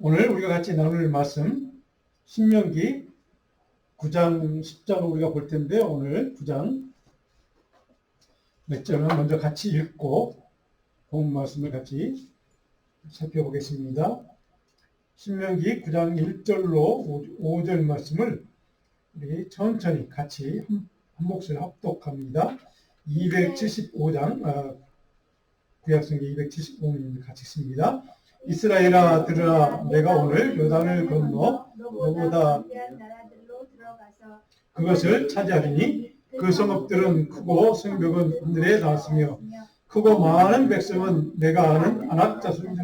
오늘 우리가 같이 나눌 말씀 신명기 9장 10장을 우리가 볼 텐데 오늘 9장 몇 절을 먼저 같이 읽고 본 말씀을 같이 살펴보겠습니다. 신명기 9장 1절로 5절 말씀을 우리 천천히 같이 한 몫을 합독합니다. 275장 구약성경 275면 같이 읽습니다. 이스라엘아 들으라, 내가 오늘 요단을 건너 너보다 그것을 차지하리니 그 성읍들은 크고 성벽은 하늘에 닿았으며 크고 많은 백성은 내가 아는 아낙 자손이다.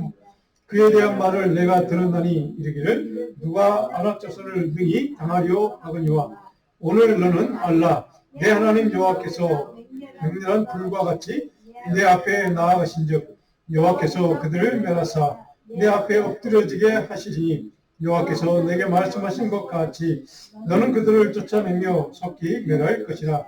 그에 대한 말을 내가 들었나니 이르기를 누가 아낙 자손을 능히 당하리오 하거니와 오늘 너는 알라, 내 하나님 여호와께서 맹렬한 불과 같이 내 앞에 나아가신즉 여호와께서 그들을 멸하사 내 앞에 엎드려지게 하시리니 여호와께서 내게 말씀하신 것 같이 너는 그들을 쫓아내며 속히 멸할 것이라.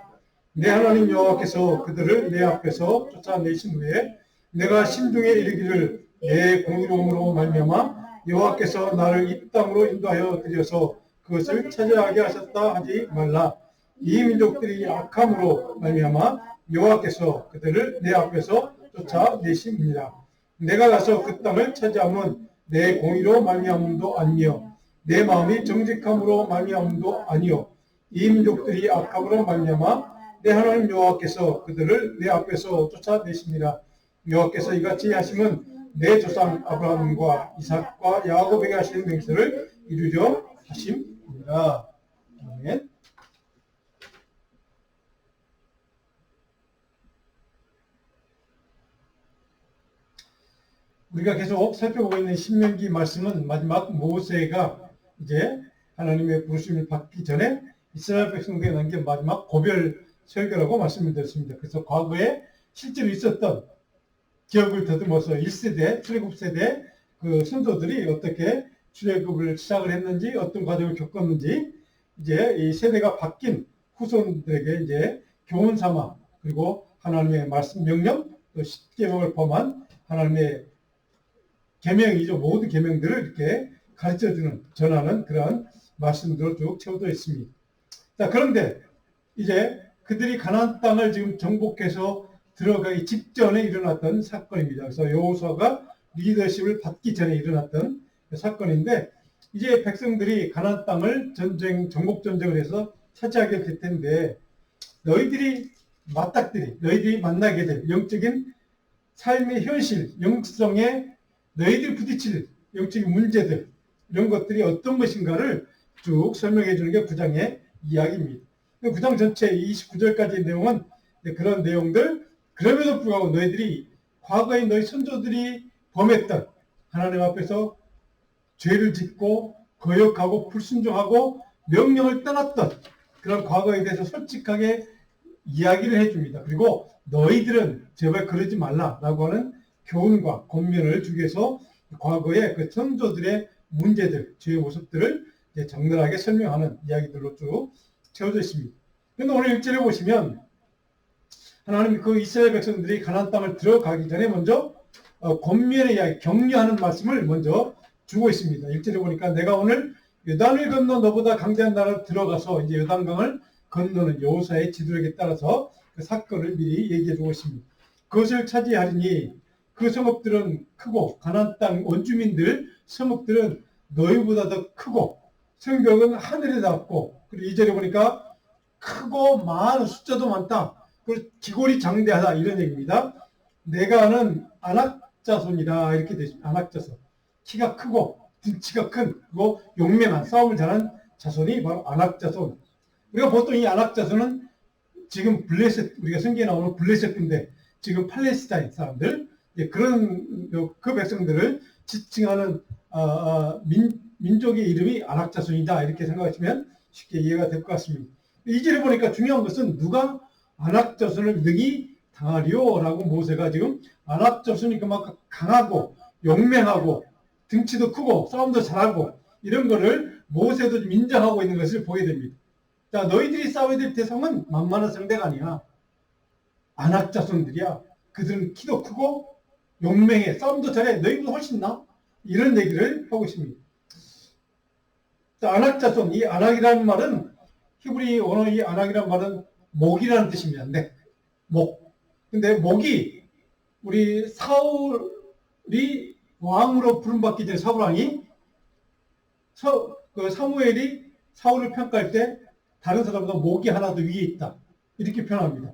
내 하나님 여호와께서 그들을 내 앞에서 쫓아내신 후에 내가 심중에 이르기를 내 공의로움으로 말미암아 여호와께서 나를 이 땅으로 인도하여 드려서 그것을 차지하게 하셨다 하지 말라. 이 민족들이 악함으로 말미암아 여호와께서 그들을 내 앞에서 쫓아내심이니라. 내가 가서 그 땅을 차지함은 내 공의로 말미암음도 아니며 내 마음이 정직함으로 말미암음도 아니요 이 민족들이 악함으로 말미암아 내 하나님 여호와께서 그들을 내 앞에서 쫓아내심이라. 여호와께서 이같이 하심은 내 조상 아브라함과 이삭과 야곱에게 하시는 맹세를 이루려 하심이니라. 아멘. 우리가 계속 살펴보고 있는 신명기 말씀은 마지막 모세가 이제 하나님의 부르심을 받기 전에 이스라엘 백성들에게 남긴 마지막 고별 설교라고 말씀을 드렸습니다. 그래서 과거에 실제로 있었던 기억을 더듬어서 1세대, 출애굽 세대 그 선조들이 어떻게 출애굽을 시작을 했는지, 어떤 과정을 겪었는지, 이제 이 세대가 바뀐 후손들에게 이제 교훈 삼아, 그리고 하나님의 말씀 명령, 또 십계명을 포함한 하나님의 계명이죠. 모든 계명들을 이렇게 가르쳐주는, 전하는 그러한 말씀들로 쭉 채워져 있습니다. 자, 그런데 이제 그들이 가나안 땅을 지금 정복해서 들어가기 직전에 일어났던 사건입니다. 그래서 여호수아가 리더십을 받기 전에 일어났던 사건인데, 이제 백성들이 가나안 땅을 정복 전쟁을 해서 차지하게 될 텐데, 너희들이 만나게 될 영적인 삶의 현실, 영성의 너희들이 부딪힐 영적인 문제들, 이런 것들이 어떤 것인가를 쭉 설명해 주는 게 9장의 이야기입니다. 9장 전체 29절까지의 내용은 그런 내용들, 그럼에도 불구하고 너희들이 과거에 너희 선조들이 범했던 하나님 앞에서 죄를 짓고 거역하고 불순종하고 명령을 떠났던 그런 과거에 대해서 솔직하게 이야기를 해줍니다. 그리고 너희들은 제발 그러지 말라라고 하는 교훈과 권면을 주기 위해서 과거의 그 선조들의 문제들, 죄의 모습들을 적나라하게 설명하는 이야기들로 쭉 채워져 있습니다. 그런데 오늘 1절에 보시면 하나님 그 이스라엘 백성들이 가나안 땅을 들어가기 전에 먼저 권면의 이야기, 격려하는 말씀을 먼저 주고 있습니다. 1절에 보니까 내가 오늘 요단을 건너 너보다 강대한 나라로 들어가서 이제 요단강을 건너는 여호수아의 지도력에 따라서 그 사건을 미리 얘기해 주고 있습니다. 그것을 차지하리니 그 성읍들은 크고 가나안 땅 원주민들 성읍들은 너희보다 더 크고 성벽은 하늘에 닿았고, 그리고 2절에 보니까 크고 많은 숫자도 많다. 그리고 기골이 장대하다, 이런 얘기입니다. 내가 아는 아낙 자손이라 이렇게 되십니다. 아낙 자손. 키가 크고 등치가 큰, 그리고 용맹한 싸움을 잘하는 자손이 바로 아낙 자손. 우리가 보통 이 아낙 자손은 지금 블레셋, 우리가 성경에 나오는 블레셋 군대, 지금 팔레스타인 사람들, 그런 그 백성들을 지칭하는 민족의 이름이 아낙 자손이다, 이렇게 생각하시면 쉽게 이해가 될 것 같습니다. 이 절에 보니까 중요한 것은 누가 아낙 자손을 능히 당하리오라고 모세가 지금 아낙 자손이 그만큼 강하고 용맹하고 등치도 크고 싸움도 잘하고 이런 거를 모세도 좀 인정하고 있는 것을 보게 됩니다. 자, 너희들이 싸워야 될 대상은 만만한 상대가 아니야. 아낙 자손들이야. 그들은 키도 크고 용맹해, 싸움도 잘해. 너희보다 훨씬 나. 이런 얘기를 하고 있습니다. 안악자손, 이 안악이라는 말은 히브리 언어 이 안악이라는 말은 목이라는 뜻입니다. 네, 목. 근데 목이 우리 사울이 왕으로 부름받기 전에 사울 왕이 사무엘이 사울을 평가할 때 다른 사람보다 목이 하나 더 위에 있다. 이렇게 표현합니다.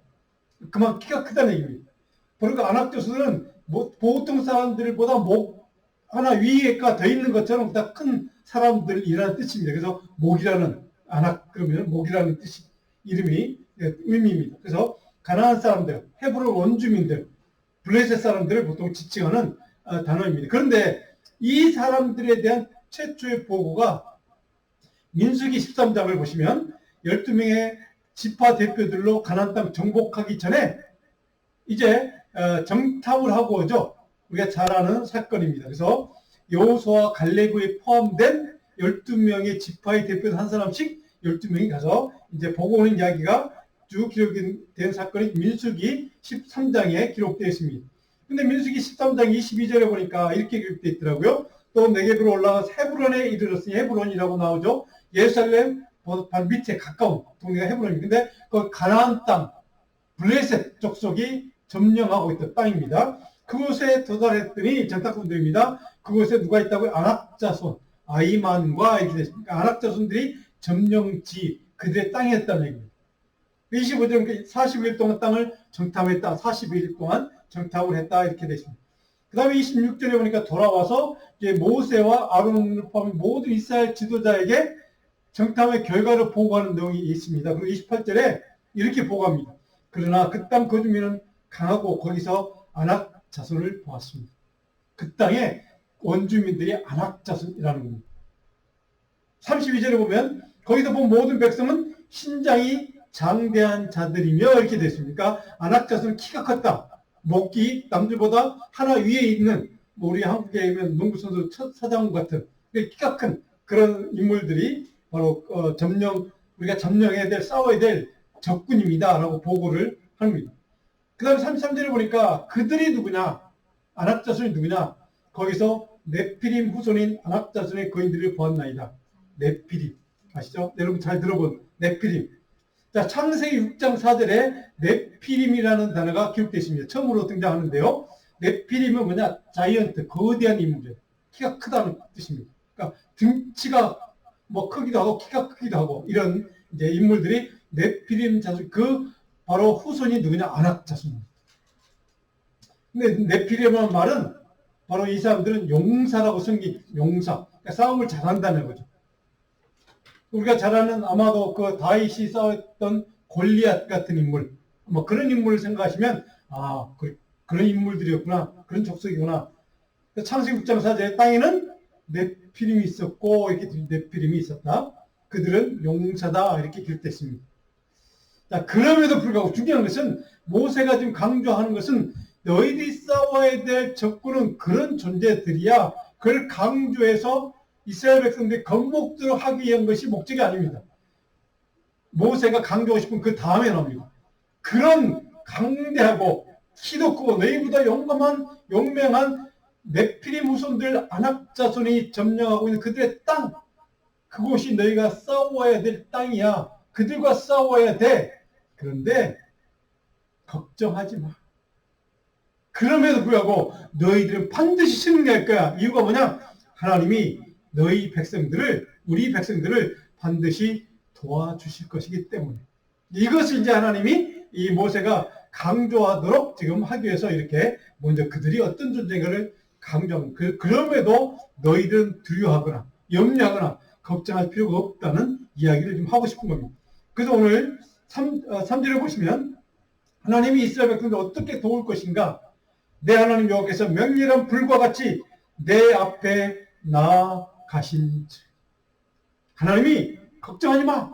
그만 키가 크다는 얘기입니다. 그러니까 안악자손은 보통 사람들보다 목 하나 위에가 더 있는 것처럼 다 큰 사람들이라는 뜻입니다. 그래서 목이라는 안악 그러면 목이라는 뜻이 이름이 의미입니다. 그래서 가나안 사람들, 헤브론 원주민들, 블레셋 사람들을 보통 지칭하는 단어입니다. 그런데 이 사람들에 대한 최초의 보고가 민수기 13장을 보시면 12명의 지파 대표들로 가나안 땅 정복하기 전에 이제 정탐을 하고 오죠. 우리가 잘 아는 사건입니다. 그래서 여호수아와 갈레브에 포함된 12명의 지파의 대표 한 사람씩 12명이 가서 이제 보고 오는 이야기가 쭉 기록된 사건이 민수기 13장에 기록되어 있습니다. 근데 민수기 13장 22절에 보니까 이렇게 기록되어 있더라고요. 또 네겝으로 올라가 헤브론에 이르렀으니 헤브론이라고 나오죠. 예루살렘 바로 밑에 가까운 동네가 헤브론입니다. 근데 그 가나안 땅 블레셋 족속이 점령하고 있던 땅입니다. 그곳에 도달했더니 정탐꾼들입니다. 그곳에 누가 있다고요? 안악자손 아이만과 이렇게 됐습니다. 안악자손들이 점령지 그들의 땅이었다는 얘기입니다. 25절 40일 동안 땅을 정탐했다. 41일 동안 정탐을 했다. 이렇게 됐습니다. 그 다음에 26절에 보니까 돌아와서 이제 모세와 아론을 포함한 모든 이스라엘 지도자에게 정탐의 결과를 보고하는 내용이 있습니다. 그리고 28절에 이렇게 보고합니다. 그러나 그 땅 거주민은 강하고 거기서 안악 자손을 보았습니다. 그 땅에 원주민들이 안악 자손이라는 겁니다. 32절에 보면 거기서 본 모든 백성은 신장이 장대한 자들이며 이렇게 됐습니까? 안악 자손은 키가 컸다. 목이 남들보다 하나 위에 있는 우리 한국에 있는 농구선수 서장훈 같은 키가 큰 그런 인물들이 바로 우리가 점령해야 될 싸워야 될 적군입니다. 라고 보고를 합니다. 그 다음에 33절에 보니까 그들이 누구냐? 안악자손이 누구냐? 거기서 네피림 후손인 안악자손의 거인들을 보았나이다. 네피림. 아시죠? 여러분 잘 들어본 네피림. 자, 창세기 6장 4절에 네피림이라는 단어가 기록되어 있습니다. 처음으로 등장하는데요. 네피림은 뭐냐? 자이언트, 거대한 인물이에요. 키가 크다는 뜻입니다. 그러니까 등치가 크기도 하고 키가 크기도 하고 이런 이제 인물들이 네피림 자손, 바로 후손이 누구냐? 안악 자손입니다. 근데 네피림이라는 말은 바로 이 사람들은 용사라고 성기 용사, 그러니까 싸움을 잘한다는 거죠. 우리가 잘 아는 아마도 그 다윗이 싸웠던 골리앗 같은 인물, 그런 인물을 생각하시면 그런 인물들이었구나, 그런 족속이구나. 창세기 6장 4절에 땅에는 네피림이 있었고 이렇게 네피림이 있었다. 그들은 용사다 이렇게 기록됐습니다. 자, 그럼에도 불구하고 중요한 것은 모세가 지금 강조하는 것은 너희들이 싸워야 될 적군은 그런 존재들이야. 그걸 강조해서 이스라엘 백성들이 겁먹도록 하기 위한 것이 목적이 아닙니다. 모세가 강조하고 싶은 그 다음에 나옵니다. 그런 강대하고 키도 크고 너희보다 용맹한 네피림 후손들 안악자손이 점령하고 있는 그들의 땅, 그곳이 너희가 싸워야 될 땅이야. 그들과 싸워야 돼. 그런데 걱정하지 마. 그럼에도 불구하고 너희들은 반드시 승리할 거야. 이유가 뭐냐? 하나님이 너희 백성들을, 우리 백성들을 반드시 도와주실 것이기 때문에. 이것을 이제 하나님이 이 모세가 강조하도록 지금 하기 위해서 이렇게 먼저 그들이 어떤 존재인가를 강조하는, 그럼에도 너희들은 두려워하거나 염려하거나 걱정할 필요가 없다는 이야기를 좀 하고 싶은 겁니다. 그래서 오늘 3절을 보시면 하나님이 이스라엘 백성들 어떻게 도울 것인가? 내 하나님 여호와께서 명렬한 불과 같이 내 앞에 나아가신 즉. 하나님이 걱정하지 마.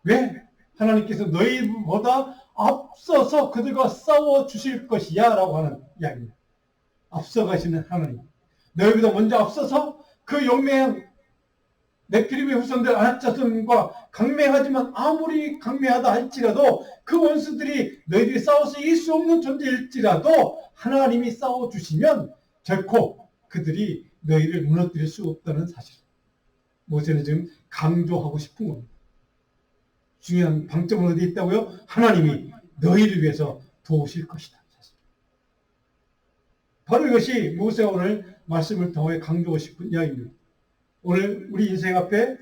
왜? 하나님께서 너희보다 앞서서 그들과 싸워 주실 것이야 라고 하는 이야기입니다. 앞서가시는 하나님. 너희보다 먼저 앞서서 그 용맹한 네피림의 후손들 안악자손과 강맹하지만 아무리 강맹하다 할지라도 그 원수들이 너희들이 싸워서 이길 수 없는 존재일지라도 하나님이 싸워주시면 결코 그들이 너희를 무너뜨릴 수 없다는 사실. 모세는 지금 강조하고 싶은 겁니다. 중요한 방점은 어디 있다고요? 하나님이 너희를 위해서 도우실 것이다. 바로 이것이 모세가 오늘 말씀을 통해 강조하고 싶은 이야기입니다. 오늘 우리 인생 앞에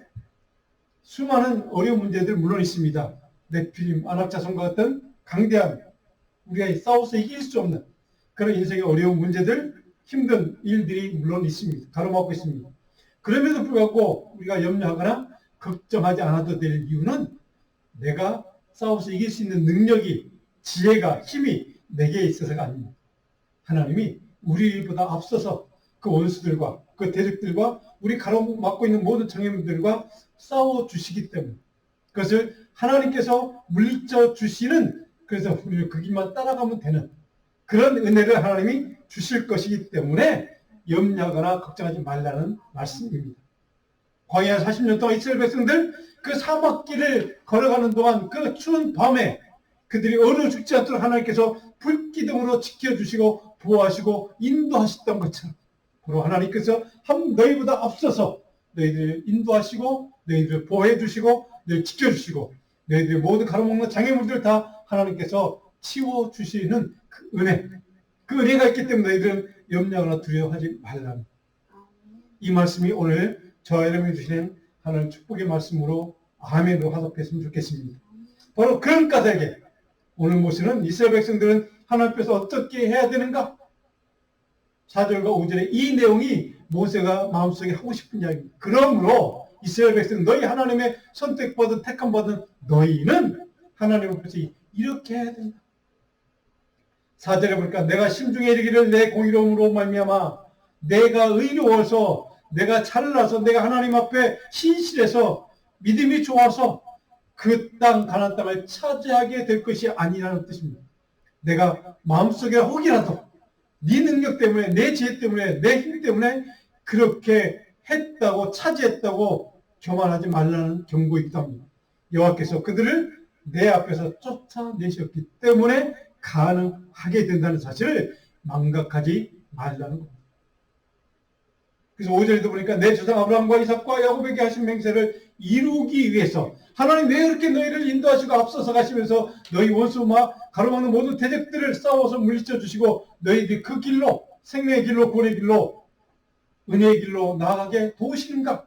수많은 어려운 문제들 물론 있습니다. 네피림, 안악자손과 같은 강대한 우리가 싸워서 이길 수 없는 그런 인생의 어려운 문제들, 힘든 일들이 물론 있습니다. 가로막고 있습니다. 그럼에도 불구하고 우리가 염려하거나 걱정하지 않아도 될 이유는 내가 싸워서 이길 수 있는 능력이, 지혜가, 힘이 내게 있어서가 아닙니다. 하나님이 우리보다 앞서서 그 원수들과 그 대적들과 우리 가로막고 있는 모든 장애물들과 싸워주시기 때문에 그것을 하나님께서 물리쳐 주시는, 그래서 우리는 그 길만 따라가면 되는 그런 은혜를 하나님이 주실 것이기 때문에 염려하거나 걱정하지 말라는 말씀입니다. 광야 40년 동안 이스라엘 백성들 그 사막길을 걸어가는 동안 그 추운 밤에 그들이 얼어 죽지 않도록 하나님께서 불기둥으로 지켜주시고 보호하시고 인도하셨던 것처럼 바로 하나님께서 너희보다 앞서서 너희들을 인도하시고 너희들을 보호해 주시고 너희를 지켜주시고 너희들의 모든 가로막는 장애물들 다 하나님께서 치워주시는 그 은혜, 그 은혜가 있기 때문에 너희들은 염려하거나 두려워하지 말라는 이 말씀이 오늘 저와 여러분이 주시는 하나님 축복의 말씀으로 아멘으로 화답했으면 좋겠습니다. 바로 그런 까닭에 오늘 모세는 이스라엘 백성들은 하나님 앞에서 어떻게 해야 되는가? 4절과 5절의 이 내용이 모세가 마음속에 하고 싶은 이야기입니다. 그러므로 이스라엘 백성 너희 하나님의 선택받은 택함받은 너희는 하나님 앞에서 이렇게 해야 된다. 4절에 보니까 내가 심중에 이르기를 내 공의로움으로 말미암아 내가 의로워서 내가 잘나서 내가 하나님 앞에 신실해서 믿음이 좋아서 그 땅 가나안 땅을 차지하게 될 것이 아니라는 뜻입니다. 내가 마음속에 혹이라도 네 능력 때문에 내 지혜 때문에 내 힘 때문에 그렇게 했다고 차지했다고 교만하지 말라는 경고이기도 합니다. 여호와께서 그들을 내 앞에서 쫓아내셨기 때문에 가능하게 된다는 사실을 망각하지 말라는 겁니다. 그래서 5절에도 보니까 내 조상 아브라함과 이삭과 야곱에게 하신 맹세를 이루기 위해서 하나님 왜 이렇게 너희를 인도하시고 앞서서 가시면서 너희 원수와 가로막는 모든 대적들을 싸워서 물리쳐 주시고 너희들이 그 길로 생명의 길로 구원의 길로 은혜의 길로 나아가게 도우시는가?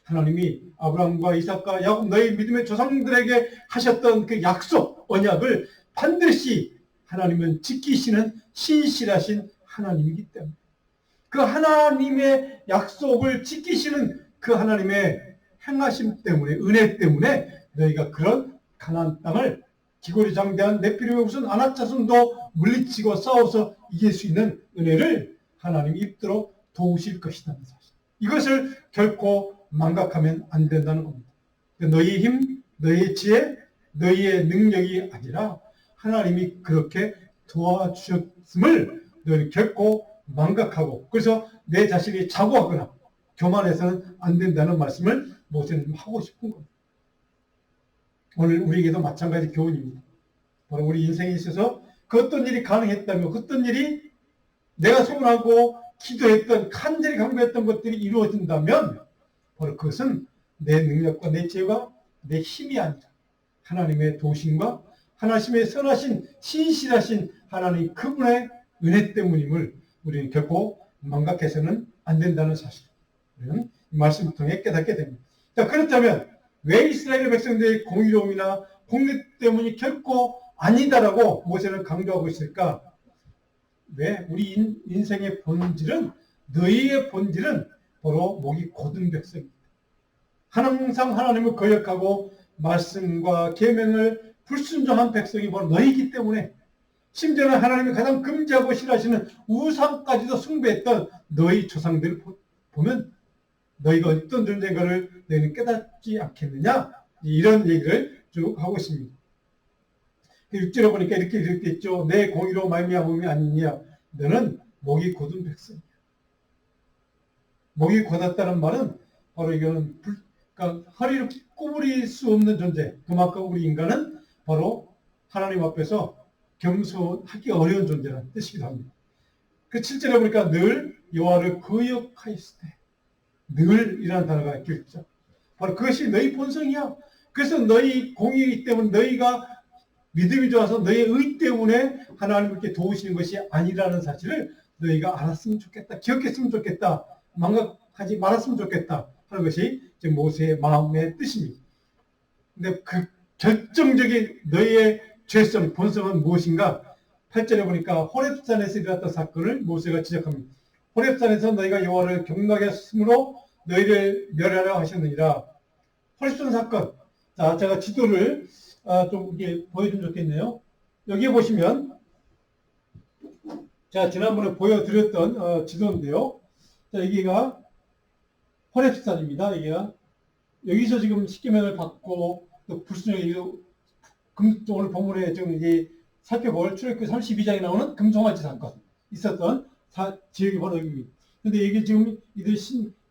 하나님이 아브라함과 이삭과 야곱 너희 믿음의 조상들에게 하셨던 그 약속, 언약을 반드시 하나님은 지키시는 신실하신 하나님이기 때문에 그 하나님의 약속을 지키시는 그 하나님의 행하심 때문에 은혜 때문에 너희가 그런 가나안 땅을 기고리장대한 네피림의 무슨 안악자손도 물리치고 싸워서 이길 수 있는 은혜를 하나님이 입도록 도우실 것이라는 사실. 이것을 결코 망각하면 안 된다는 겁니다. 너희의 힘, 너희의 지혜, 너희의 능력이 아니라 하나님이 그렇게 도와주셨음을 너희는 결코 망각하고 그래서 내 자신이 자고하거나 교만해서는 안 된다는 말씀을 모세는 하고 싶은 겁니다. 오늘 우리에게도 마찬가지 교훈입니다. 바로 우리 인생에 있어서 그 어떤 일이 가능했다면 그 어떤 일이 내가 소원하고 기도했던 간절히 강구했던 것들이 이루어진다면 바로 그것은 내 능력과 내 지혜와 내 힘이 아니라 하나님의 도우심과 하나님의 선하신 신실하신 하나님 그분의 은혜 때문임을 우리는 결코 망각해서는 안 된다는 사실. 우리는 이 말씀을 통해 깨닫게 됩니다. 자, 그렇다면 왜 이스라엘 백성들의 공의로움이나 공의 때문이 결코 아니다라고 모세는 강조하고 있을까? 왜? 우리 인생의 본질은 너희의 본질은 바로 목이 곧은 백성입니다. 항상 하나님을 거역하고 말씀과 계명을 불순종한 백성이 바로 너희이기 때문에 심지어는 하나님이 가장 금지하고 싫어하시는 우상까지도 숭배했던 너희 조상들을 보면 너희가 어떤 존재인가를 너희는 깨닫지 않겠느냐? 이런 얘기를 쭉 하고 있습니다. 6절에 보니까 이렇게 되어 있죠. 내 공의로 말미암음이 아니냐. 너는 목이 곧은 백성이야. 목이 곧았다는 말은 바로 이거는 그러니까 허리를 구부릴 수 없는 존재. 그만큼 우리 인간은 바로 하나님 앞에서 겸손하기 어려운 존재라는 뜻이기도 합니다. 그 7절에 보니까 늘 여호와를 거역하였을 때 늘이라는 단어가 기록되죠. 바로 그것이 너희 본성이야. 그래서 너희 공의이기 때문에 너희가 믿음이 좋아서 너희의 의 때문에 하나님께 도우시는 것이 아니라는 사실을 너희가 알았으면 좋겠다. 기억했으면 좋겠다. 망각하지 말았으면 좋겠다. 하는 것이 지금 모세의 마음의 뜻입니다. 근데 그 결정적인 너희의 죄성, 본성은 무엇인가? 8절에 보니까 호렙산에서 일어났던 사건을 모세가 지적합니다. 호렙산에서 너희가 여호와를 경노하게 했으므로 너희를 멸하려 하셨느니라. 호렙산 사건. 자, 제가 지도를 좀 이게 보여주면 좋겠네요. 여기에 보시면 제가 지난번에 보여드렸던 지도인데요. 자, 여기가 호렙산입니다. 여기서 지금 십계명을 받고 또 불순종의 오늘 본문에 지금 이제 살펴볼 출애굽기 32장에 나오는 금송아지 사건 있었던 지역이 바로 여기입니다. 근데 이게 지금 이들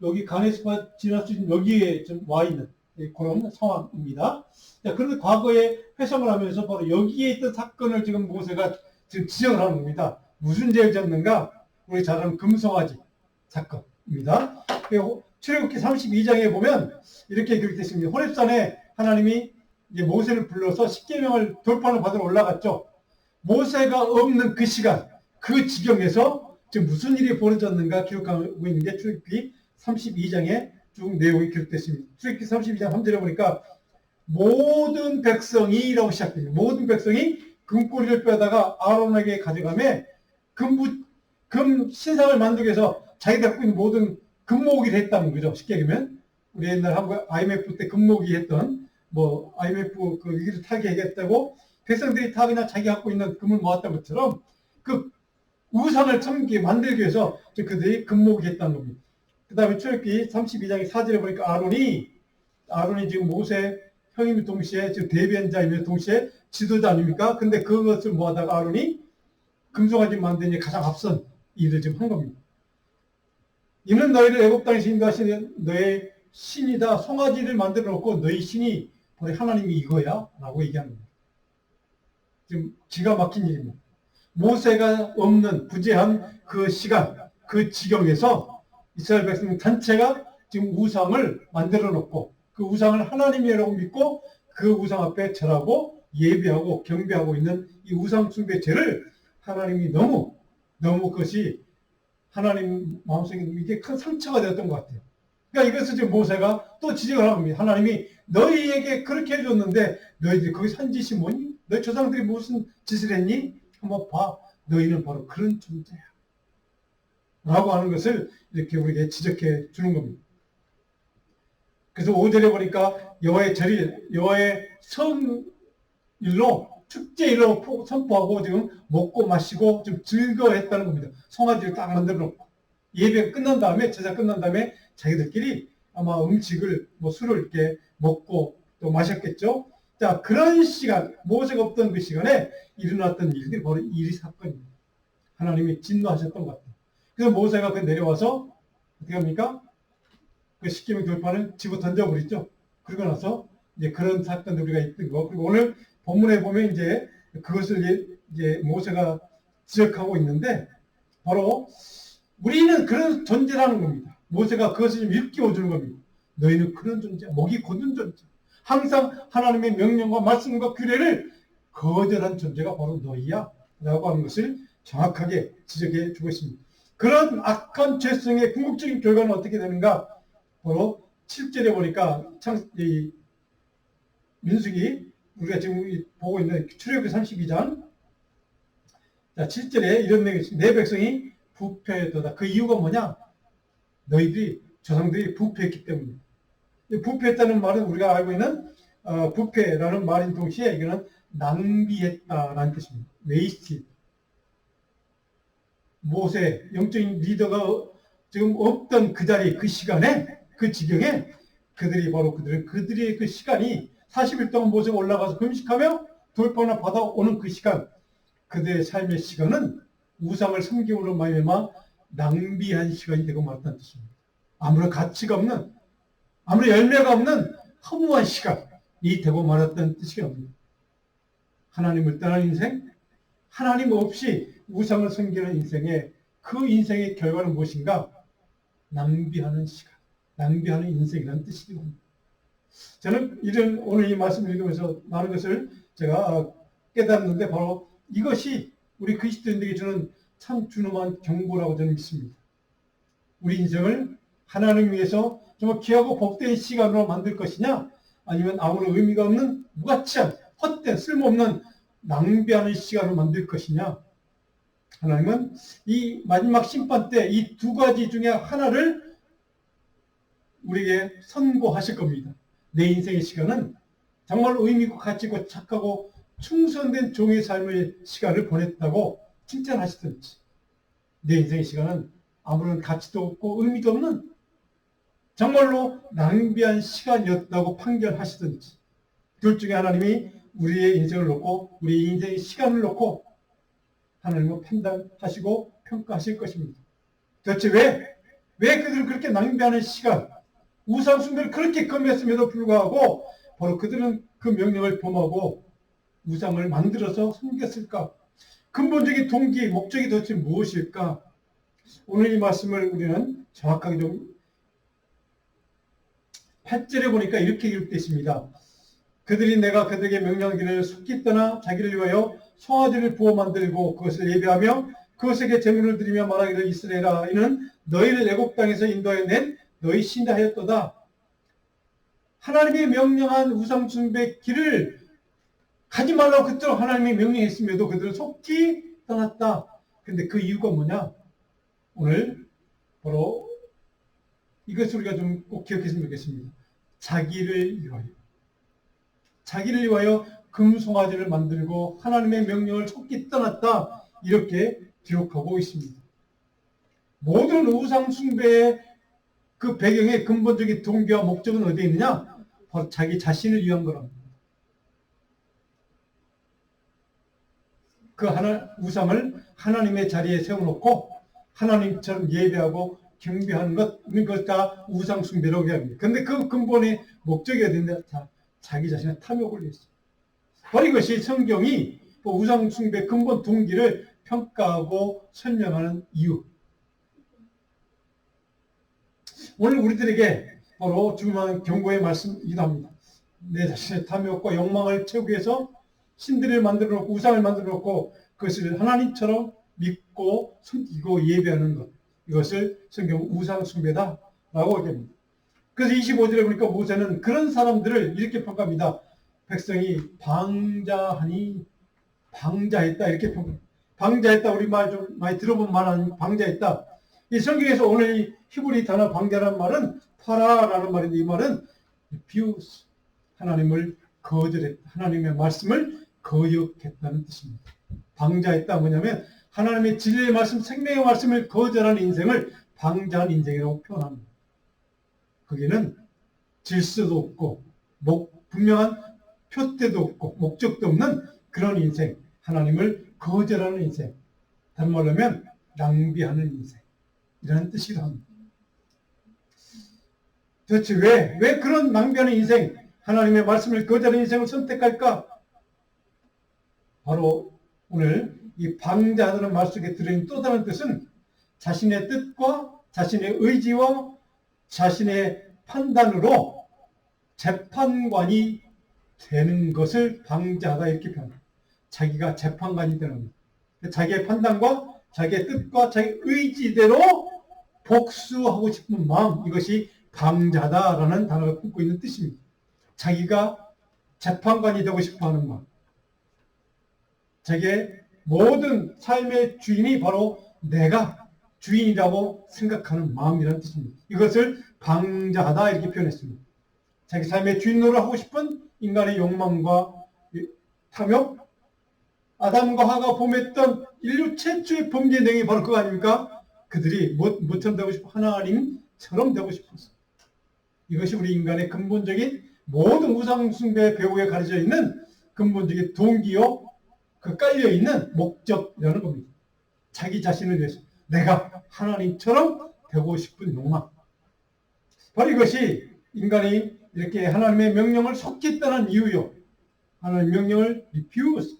여기 가네스파 지나서 여기에 좀 와 있는 그런 상황입니다. 자, 그런데 과거에 회상을 하면서 바로 여기에 있던 사건을 지금 모세가 지금 지적을 하는 겁니다. 무슨 죄를 졌는가? 우리 잘 아는 금송아지 사건입니다. 출애굽기 32장에 보면 이렇게 기록됐습니다. 호렙산에 하나님이 이제 모세를 불러서 십계명을 돌판을 받으러 올라갔죠. 모세가 없는 그 시간, 그 지경에서 지금 무슨 일이 벌어졌는가 기록하고 있는 게 출애굽기 32장에 쭉 내용이 기록됐습니다. 출애굽기 32장 3절에 보니까 모든 백성이라고 시작됩니다. 모든 백성이 금꼬리를 빼다가 아론에게 가져가며 금 신상을 만들기 위해서 자기가 갖고 있는 모든 금모으기를 했다는 거죠. 쉽게 얘기하면 우리 옛날 한국 IMF 때 금모으기 했던 뭐 IMF 그 위기를 타게 하겠다고 백성들이 다 그냥 자기 갖고 있는 금을 모았던 것처럼 그 우상을 섬기게 만들기 위해서 그들이 금모으기 했다는 겁니다. 그 다음에 출애굽기 32장의 4절에 보니까 아론이 지금 모세 형이며 동시에 지금 대변자이며 동시에 지도자 아닙니까? 근데 그것을 모아다가 아론이 금송아지 만드는 가장 앞선 일을 지금 한 겁니다. 이는 너희를 애굽 땅에서 인도하시는 너의 신이다. 송아지를 만들어 놓고 너희 신이 바로 하나님이 이거야 라고 얘기하는 겁니다. 지금 기가 막힌 일입니다. 모세가 없는 부재한 그 시간, 그 지경에서 이스라엘 백성 전체가 지금 우상을 만들어 놓고 그 우상을 하나님이라고 믿고 그 우상 앞에 절하고 예배하고 경배하고 있는 이 우상 숭배 죄를 하나님이 너무 그것이 하나님 마음속에 이게 큰 상처가 되었던 것 같아요. 그러니까 이것을 지금 모세가 또 지적을 하는 겁니다. 하나님이 너희에게 그렇게 해줬는데 너희들이 거기서 한 짓이 뭐니? 너희 조상들이 무슨 짓을 했니? 한번 봐. 너희는 바로 그런 존재야. 라고 하는 것을 이렇게 우리에게 지적해 주는 겁니다. 그래서 5절에 보니까 여호와의 절일, 여호와의 성일로 축제일로 선포하고 지금 먹고 마시고 좀 즐거워했다는 겁니다. 송아지를 딱 만들어 놓고 예배가 끝난 다음에 제사 끝난 다음에 자기들끼리 아마 음식을 술을 이렇게 먹고 또 마셨겠죠. 자, 그런 시간, 모세가 없던 그 시간에 일어났던 일들이 바로 이 사건입니다. 하나님이 진노하셨던 것 같아요. 그래서 모세가 그 내려와서 어떻게 합니까? 그 십계명 돌판을 집어 던져버리죠. 그러고 나서 이제 그런 사건들 우리가 있던 거. 그리고 오늘 본문에 보면 이제 그것을 이제 모세가 지적하고 있는데 바로 우리는 그런 존재라는 겁니다. 모세가 그것을 좀 일깨워 주는 겁니다. 너희는 그런 존재, 목이 곧는 존재. 항상 하나님의 명령과 말씀과 규례를 거절한 존재가 바로 너희야. 라고 하는 것을 정확하게 지적해 주고 있습니다. 그런 악한 죄성의 궁극적인 결과는 어떻게 되는가? 바로 7절에 보니까 민수기 우리가 지금 보고 있는 출애굽기 32장 자 7절에 이런 내용이 있습니다. 내 백성이 부패했도다. 그 이유가 뭐냐? 너희들이 조상들이 부패했기 때문에. 부패했다는 말은 우리가 알고 있는 부패라는 말인 동시에 이거는 낭비했다라는 뜻입니다. 웨이스트. 모세 영적인 리더가 지금 없던 그 자리, 그 시간에, 그 지경에 그들의 그 시간이 40일 동안 모세가 올라가서 금식하며 돌판을 받아오는 그 시간, 그들의 삶의 시간은 우상을 섬김으로 말미암아 낭비한 시간이 되고 말았다는 뜻입니다. 아무런 가치가 없는, 아무런 열매가 없는 허무한 시간이 되고 말았다는 뜻이 옵니다. 하나님을 떠난 인생, 하나님 없이 우상을 섬기는 인생에 그 인생의 결과는 무엇인가? 낭비하는 시간, 낭비하는 인생이라는 뜻이기도 합니다. 저는 이런 오늘 이 말씀을 읽으면서 많은 것을 제가 깨닫는데 바로 이것이 우리 그리스도인들에게 주는 참 준엄한 경고라고 저는 믿습니다. 우리 인생을 하나님 위해서 정말 귀하고 복된 시간으로 만들 것이냐, 아니면 아무런 의미가 없는 무가치한 헛된 쓸모없는 낭비하는 시간으로 만들 것이냐. 하나님은 이 마지막 심판 때 이 두 가지 중에 하나를 우리에게 선고하실 겁니다. 내 인생의 시간은 정말 의미있고 가치있고 착하고 충성된 종의 삶의 시간을 보냈다고 칭찬하시든지, 내 인생의 시간은 아무런 가치도 없고 의미도 없는 정말로 낭비한 시간이었다고 판결하시든지, 둘 중에 하나님이 우리의 인생을 놓고 우리 인생의 시간을 놓고 하나님은 판단하시고 평가하실 것입니다. 도대체 왜 그들은 그렇게 낭비하는 시간, 우상숭배를 그렇게 금했음에도 불구하고 바로 그들은 그 명령을 범하고 우상을 만들어서 섬겼을까? 근본적인 동기, 목적이 도대체 무엇일까? 오늘 이 말씀을 우리는 정확하게 좀 8절에 보니까 이렇게 기록되어 있습니다. 그들이 내가 그들에게 명령하기를 속히 떠나 자기를 위하여 송아지를 부어 만들고 그것을 예배하며 그것에게 제물을 드리며 말하기를 이스라엘아, 이는 너희를 애굽 땅에서 인도하여 낸 너희 신이라 하였도다. 하나님이 명령한 우상숭배 길을 가지 말라고 그토록 하나님이 명령했음에도 그들은 속히 떠났다. 근데 그 이유가 뭐냐? 오늘 바로 이것을 우리가 좀 꼭 기억했으면 좋겠습니다. 자기를 위하여 금송아지를 만들고 하나님의 명령을 속히 떠났다. 이렇게 기록하고 있습니다. 모든 우상숭배의 그 배경의 근본적인 동기와 목적은 어디에 있느냐? 바로 자기 자신을 위한 거랍니다. 그 우상을 하나님의 자리에 세워놓고 하나님처럼 예배하고 경배하는 그것 다 우상숭배라고 합니다. 그런데 그 근본의 목적이 어딘데? 자기 자신의 탐욕을 위해서. 바로 이것이 성경이 우상숭배 근본 동기를 평가하고 설명하는 이유. 오늘 우리들에게 바로 중요한 경고의 말씀이기도 합니다. 내 자신의 탐욕과 욕망을 채우기 위해서 신들을 만들어 놓고 우상을 만들어 놓고 그것을 하나님처럼 믿고 섬기고 예배하는 것. 이것을 성경 우상숭배다라고 얘기합니다. 그래서 25절에 보니까 모세는 그런 사람들을 이렇게 평가합니다. 백성이 방자했다 이렇게 평가합니다. 방자했다, 우리 말 좀 많이 들어본 말 아니면 방자했다. 이 성경에서 오늘 이 히브리 단어 방자라는 말은 파라라는 말인데, 이 말은 비우스, 하나님을 거절했다, 하나님의 말씀을 거역했다는 뜻입니다. 방자했다 뭐냐면 하나님의 진리의 말씀, 생명의 말씀을 거절하는 인생을 방자한 인생이라고 표현합니다. 거기는 질서도 없고 분명한 표대도 없고 목적도 없는 그런 인생, 하나님을 거절하는 인생, 다른 말로 하면 낭비하는 인생, 이라는 뜻이기도 합니다. 도대체 왜 그런 낭비하는 인생, 하나님의 말씀을 거절하는 인생을 선택할까? 바로 오늘 이 방자하다는 말 속에 들어있는 또 다른 뜻은 자신의 뜻과 자신의 의지와 자신의 판단으로 재판관이 되는 것을 방자하다 이렇게 표현합니다. 자기가 재판관이 되는 겁니다. 자기의 판단과 자기의 뜻과 자기의 의지대로 복수하고 싶은 마음, 이것이 방자다라는 단어가 품고 있는 뜻입니다. 자기가 재판관이 되고 싶어하는 마음, 자기의 모든 삶의 주인이 바로 내가 주인이라고 생각하는 마음이라는 뜻입니다. 이것을 방자하다 이렇게 표현했습니다. 자기 삶의 주인으로 하고 싶은 인간의 욕망과 탐욕, 아담과 하가 범했던 인류 최초의 범죄 내용이 바로 그거 아닙니까? 그들이 뭐처럼 되고 싶어? 하나님처럼 되고 싶었어. 이것이 우리 인간의 근본적인 모든 우상숭배 배후에 가려져 있는 근본적인 동기요, 그 깔려있는 목적이라는 겁니다. 자기 자신을 위해서 내가 하나님처럼 되고 싶은 욕망. 바로 이것이 인간이 이렇게 하나님의 명령을 속히 떠난 이유요, 하나님의 명령을 refuse,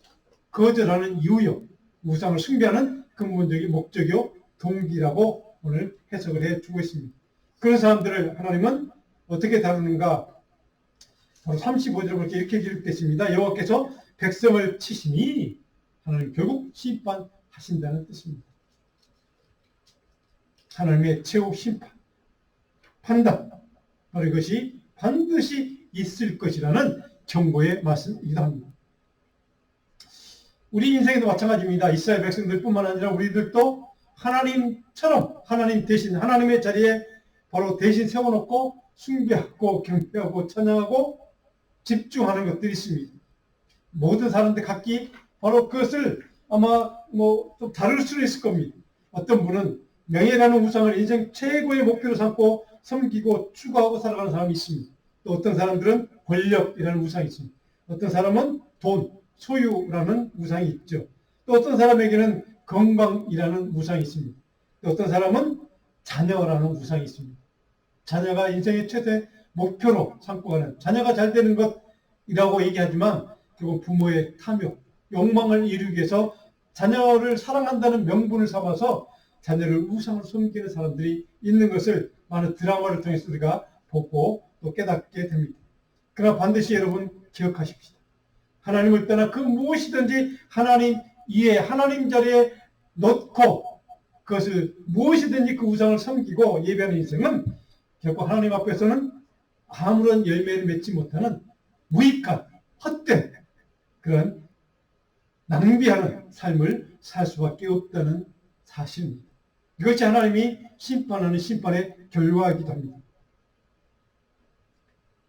거절하는 이유요, 우상을 숭배하는 근본적인 목적이요, 동기라고 오늘 해석을 해주고 있습니다. 그런 사람들을 하나님은 어떻게 다루는가? 바로 35절에 이렇게 기록됐습니다. 여호와께서 백성을 치시니 하나님 결국 심판하신다는 뜻입니다. 하나님의 최후 심판, 판단, 바로 이것이 반드시 있을 것이라는 경고의 말씀이기도 합니다. 우리 인생에도 마찬가지입니다. 이스라엘 백성들뿐만 아니라 우리들도 하나님처럼 하나님 대신 하나님의 자리에 바로 대신 세워놓고 숭배하고 경배하고 찬양하고 집중하는 것들이 있습니다. 모든 사람들 각기 바로 그것을 아마 좀 다를 수는 있을 겁니다. 어떤 분은 명예라는 우상을 인생 최고의 목표로 삼고 섬기고 추구하고 살아가는 사람이 있습니다. 또 어떤 사람들은 권력이라는 우상이 있습니다. 어떤 사람은 돈, 소유라는 우상이 있죠. 또 어떤 사람에게는 건강이라는 우상이 있습니다. 또 어떤 사람은 자녀라는 우상이 있습니다. 자녀가 인생의 최대 목표로 삼고 가는, 자녀가 잘 되는 것이라고 얘기하지만 결국 부모의 탐욕, 욕망을 이루기 위해서 자녀를 사랑한다는 명분을 삼아서 자녀를 우상으로 섬기는 사람들이 있는 것을 많은 드라마를 통해서 우리가 보고 또 깨닫게 됩니다. 그러나 반드시 여러분 기억하십시다. 하나님을 떠나 그 무엇이든지 하나님 이에 하나님 자리에 놓고 그것을 무엇이든지 그 우상을 섬기고 예배하는 인생은 결국 하나님 앞에서는 아무런 열매를 맺지 못하는 무익한 헛된 그런 낭비하는 삶을 살 수밖에 없다는 사실입니다. 이것이 하나님이 심판하는 심판의 결과이기도 합니다.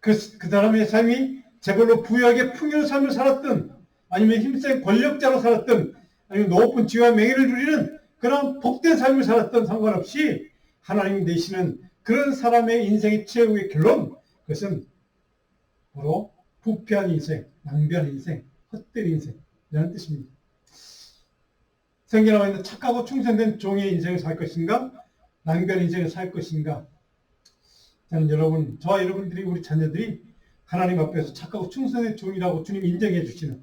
그 사람의 삶이 제발로 부유하게 풍요로운 삶을 살았든 아니면 힘센 권력자로 살았든 아니면 높은 지위와 명예를 누리는 그런 복된 삶을 살았든 상관없이 하나님이 내시는 그런 사람의 인생의 최후의 결론, 그것은 바로 부패한 인생, 낭비한 인생, 헛된 인생이라는 뜻입니다. 성경에 나와 있는 착하고 충성된 종의 인생을 살 것인가, 낭비한 인생을 살 것인가. 저는 여러분, 저와 여러분들이 우리 자녀들이 하나님 앞에서 착하고 충성된 종이라고 주님 인정해 주시는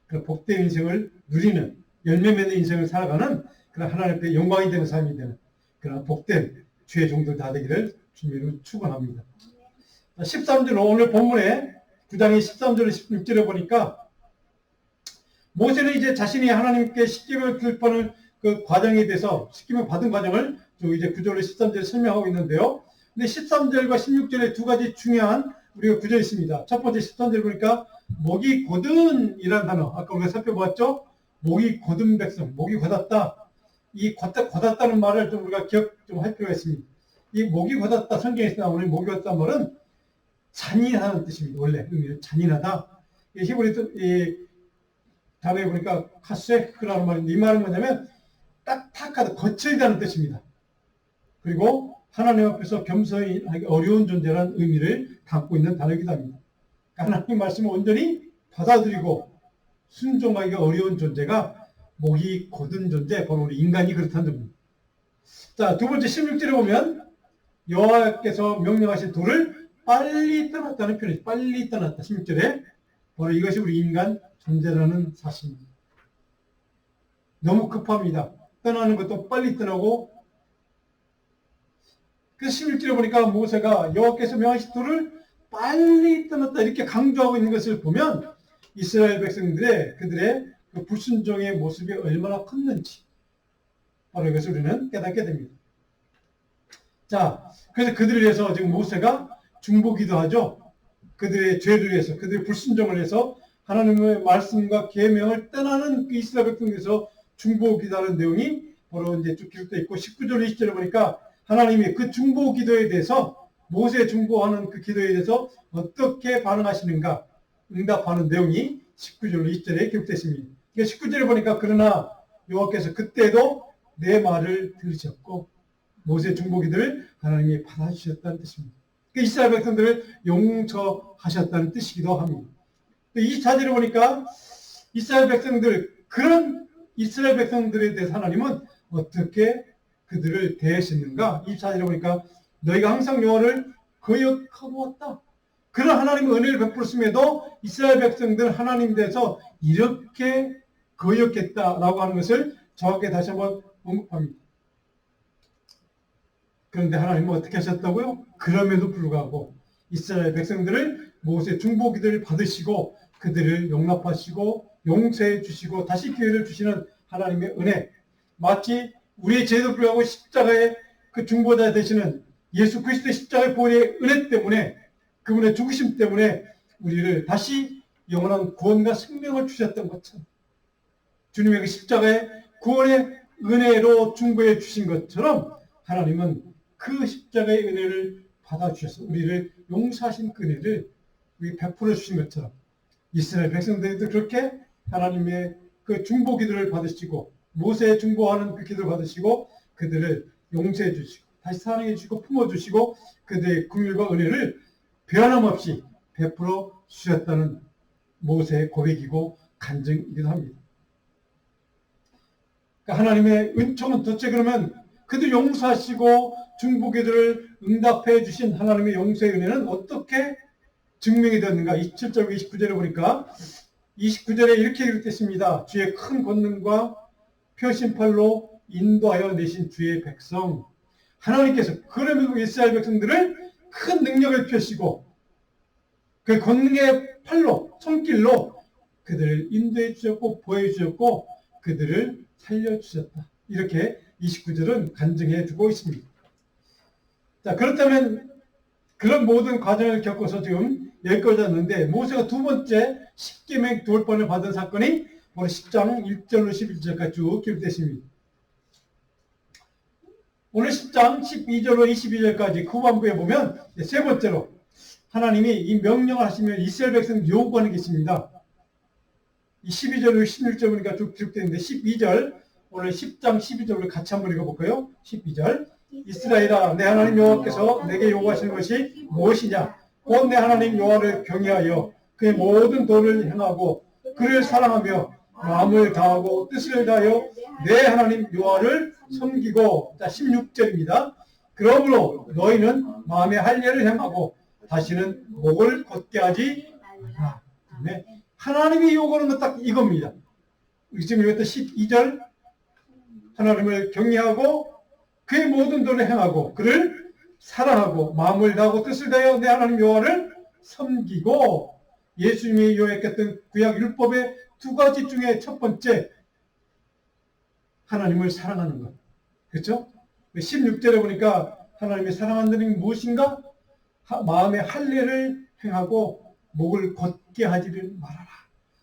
그런 복된 인생을 누리는 열매 맺는 인생을 살아가는 그런 하나님 앞에 영광이 되는 삶이 되는 그런 복된 주의 종들 다 되기를 주님으로 축원합니다. 13절 오늘 본문에 9장의 13절에 16절에 보니까 모세는 이제 자신이 하나님께 십계명을 교육하는 그 과정에 대해서 십계명 받은 과정을 이제 9절에 13절에 설명하고 있는데요. 근데 13절과 16절에 두 가지 중요한 우리가 구절이 있습니다. 첫 번째 13절 보니까 목이 곧은이라는 단어, 아까 우리가 살펴보았죠? 목이 곧은 백성, 목이 곧았다. 이 곧았다는 말을 좀 우리가 기억 좀 할 필요가 있습니다. 이 목이 곧았다, 성경에서 나오는 목이 곧다는 말은 잔인하다는 뜻입니다. 원래 의미는 잔인하다. 히브리 단어에 보니까 카세크라는 말인데 이 말은 뭐냐면 딱딱하다, 거칠다는 뜻입니다. 그리고 하나님 앞에서 겸손히 하기 어려운 존재라는 의미를 담고 있는 단어이기도 합니다. 하나님 말씀을 온전히 받아들이고 순종하기가 어려운 존재가 목이 곧은 존재, 바로 우리 인간이 그렇다는 겁니다. 자, 두 번째 16절에 보면 여호와께서 명령하신 돌을 빨리 떠났다는 표현이 빨리 떠났다. 16절에 바로 이것이 우리 인간 존재라는 사실입니다. 너무 급합니다. 떠나는 것도 빨리 떠나고 그 16절에 보니까 모세가 여호와께서 명하신 돌을 빨리 떠났다 이렇게 강조하고 있는 것을 보면 이스라엘 백성들의 그들의 그 불순종의 모습이 얼마나 컸는지 바로 이것을 우리는 깨닫게 됩니다. 자, 그래서 그들을 위해서 지금 모세가 중보기도 하죠. 그들의 죄를 위해서, 그들의 불순종을 해서 하나님의 말씀과 계명을 떠나는 그 이스라엘 백성에서 중보기도하는 내용이 바로 이제 쭉 기록되어 있고 19절 20절에 보니까 하나님이 그 중보기도에 대해서 모세 중보하는 그 기도에 대해서 어떻게 반응하시는가 응답하는 내용이 19절 20절에 기록됐습니다. 19절에 보니까 그러나 여호와께서 그때도 내 말을 들으셨고 모세 중보기도를 하나님이 받아주셨다는 뜻입니다. 이스라엘 백성들을 용서하셨다는 뜻이기도 합니다. 24절에 보니까 이스라엘 백성들, 그런 이스라엘 백성들에 대해서 하나님은 어떻게 그들을 대하셨는가? 24절에 보니까 너희가 항상 여호와를 거역하고 왔다. 그런 하나님의 은혜를 베풀었음에도 이스라엘 백성들 하나님에 대해서 이렇게 거역했다라고 하는 것을 정확하게 다시 한번 언급합니다. 그런데 하나님은 어떻게 하셨다고요? 그럼에도 불구하고 이스라엘 백성들을 모세 중보기도를 받으시고 그들을 용납하시고 용서해 주시고 다시 기회를 주시는 하나님의 은혜, 마치 우리의 죄도 불구하고 십자가의 그 중보자 되시는 예수 그리스도의 십자가의 보혈의 은혜 때문에, 그분의 죽으심 때문에 우리를 다시 영원한 구원과 생명을 주셨던 것처럼, 주님의 그 십자가의 구원의 은혜로 중보해 주신 것처럼 하나님은 그 십자가의 은혜를 받아주셔서 우리를 용서하신 그 은혜를 우리 베풀어 주신 것처럼 이스라엘 백성들도 그렇게 하나님의 그 중보 기도를 받으시고 모세의 중보하는 그 기도를 받으시고 그들을 용서해 주시고 다시 사랑해 주시고 품어주시고 그들의 긍휼과 은혜를 변함없이 베풀어 주셨다는 모세의 고백이고 간증이기도 합니다. 그러니까 하나님의 은총은 도대체 그러면 그들 용서하시고 중보기도를 응답해 주신 하나님의 용서의 은혜는 어떻게 증명이 되었는가? 27절 29절에 보니까 29절에 이렇게 기록됐습니다. 주의 큰 권능과 표심팔로 인도하여 내신 주의 백성, 하나님께서 그러면서 이스라엘 백성들을 큰 능력을 펴시고 그 권능의 팔로, 손길로 그들을 인도해 주셨고 보호해 주셨고 그들을 살려주셨다. 이렇게 29절은 간증해 주고 있습니다. 자, 그렇다면 그런 모든 과정을 겪어서 지금 여기까지 왔는데 모세가 두 번째 십계명 돌번을 받은 사건이 바로 10장 1절로 11절까지 쭉 기록됐습니다. 오늘 10장 12절로 22절까지 후반부에 보면 세 번째로 하나님이 이 명령을 하시면 이스라엘 백성 요구하는 게 있습니다. 이 12절로 16절 보니까 쭉 기록되는데 12절, 오늘 10장 12절을 같이 한번 읽어볼까요? 12절. 이스라엘아, 내 하나님 여호와께서 내게 요구하시는 것이 무엇이냐? 곧 내 하나님 여호와를 경외하여 그의 모든 도를 행하고 그를 사랑하며 마음을 다하고 뜻을 다하여 내 하나님 여호와를 섬기고. 자, 16절입니다. 그러므로 너희는 마음에 할례를 행하고 다시는 목을 곧게 하지 말라. 네. 하나님이 요구하는 건 딱 이겁니다. 지금 이것도 12절, 하나님을 경외하고 그의 모든 도를 행하고 그를 사랑하고 마음을 다하고 뜻을 다하여 내 하나님 여호와를 섬기고. 예수님이 요약했던 구약 율법의 두 가지 중에 첫 번째, 하나님을 사랑하는 것. 그렇죠? 16절에 보니까 하나님의 사랑한다는 게 무엇인가? 마음의 할례를 행하고 목을 곧게 하지를 말아라.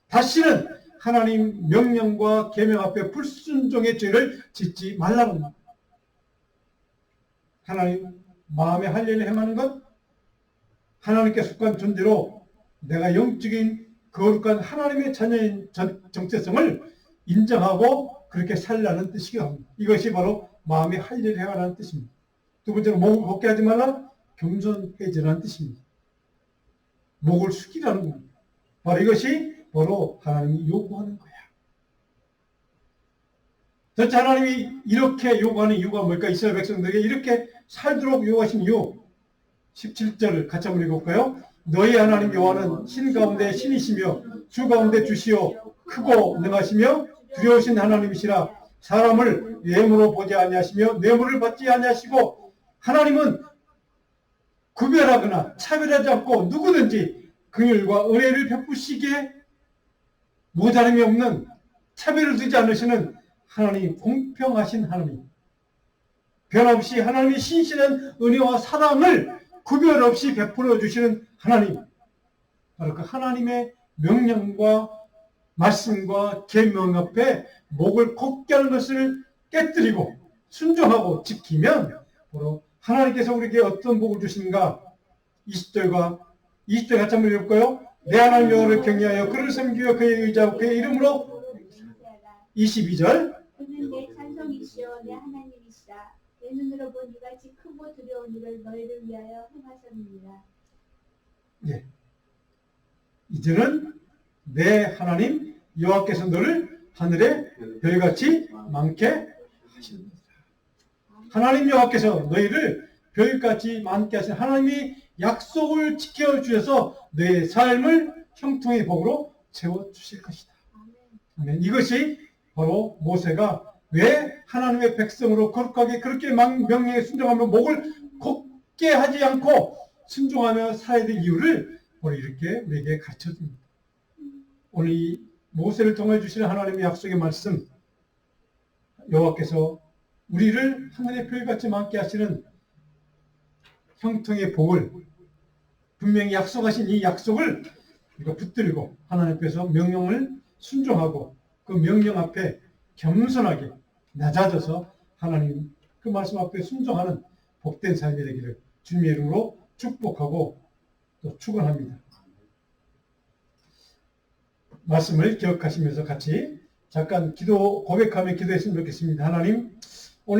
다시는 하나님 명령과 계명 앞에 불순종의 죄를 짓지 말라는 것. 하나님 마음의 할례를 행하는 것, 하나님께 속한 존재로 내가 영적인 거룩한 하나님의 자녀인 정체성을 인정하고 그렇게 살라는 뜻이기도 합니다. 이것이 바로 마음의 할례를 행하라는 뜻입니다. 두 번째로 목을 곧게 하지 말라, 겸손해지라는 뜻입니다. 목을 숙이라는 겁니다. 바로 이것이 바로 하나님이 요구하는 거야. 도대체 하나님이 이렇게 요구하는 이유가 뭘까? 이스라엘 백성들에게 이렇게 살도록 요구하신 이유. 17절을 같이 한번 읽어볼까요? 너희 하나님 여호와는 신 가운데 신이시며 주 가운데 주시오 크고 능하시며 두려우신 하나님이시라. 사람을 외모로 보지 아니하시며 뇌물을 받지 아니하시고. 하나님은 구별하거나 차별하지 않고 누구든지 긍휼과 은혜를 베푸시기에 모자람이 없는, 차별을 두지 않으시는 하나님, 공평하신 하나님, 변함없이 하나님의 신실한 은혜와 사랑을 구별 없이 베풀어 주시는 하나님, 바로 그 하나님의 명령과 말씀과 계명 앞에 목을 곧게 하는 것을 깨뜨리고 순종하고 지키면 바로 하나님께서 우리에게 어떤 복을 주시는가? 20절과 20절 같이 한번 읽을까요? 내 하나님 여호와를 경외하여 그를 섬기며 그의 의지하고 그의 이름으로. 22절. 그는 내 찬송이시여 내 하나님이시라. 내 눈으로 본 이같이 크고 두려운 일을 너희를 위하여 행하셨느니라. 예. 이제는 내 하나님 여호와께서 너를 하늘에 별같이 많게 하시느니라. 하나님 여호와께서 너희를 별같이 많게 하신 하나님이 약속을 지켜주셔서 내 삶을 형통의 복으로 채워주실 것이다. 아멘. 이것이 바로 모세가 왜 하나님의 백성으로 거룩하게 그렇게 명령에 순종하며 목을 곧게 하지 않고 순종하며 살아야 될 이유를 오늘 이렇게 우리에게 가르쳐 줍니다. 오늘 이 모세를 통해 주시는 하나님의 약속의 말씀, 여호와께서 우리를 하늘의 별같이 많게 하시는 형통의 복을 분명히 약속하신 이 약속을 우리가 붙들고 하나님 앞에서 명령을 순종하고 그 명령 앞에 겸손하게 낮아져서 하나님 그 말씀 앞에 순종하는 복된 삶이 되기를 주님의 이름으로 축복하고 또 축원합니다. 말씀을 기억하시면서 같이 잠깐 고백하며 기도했으면 좋겠습니다. 하나님,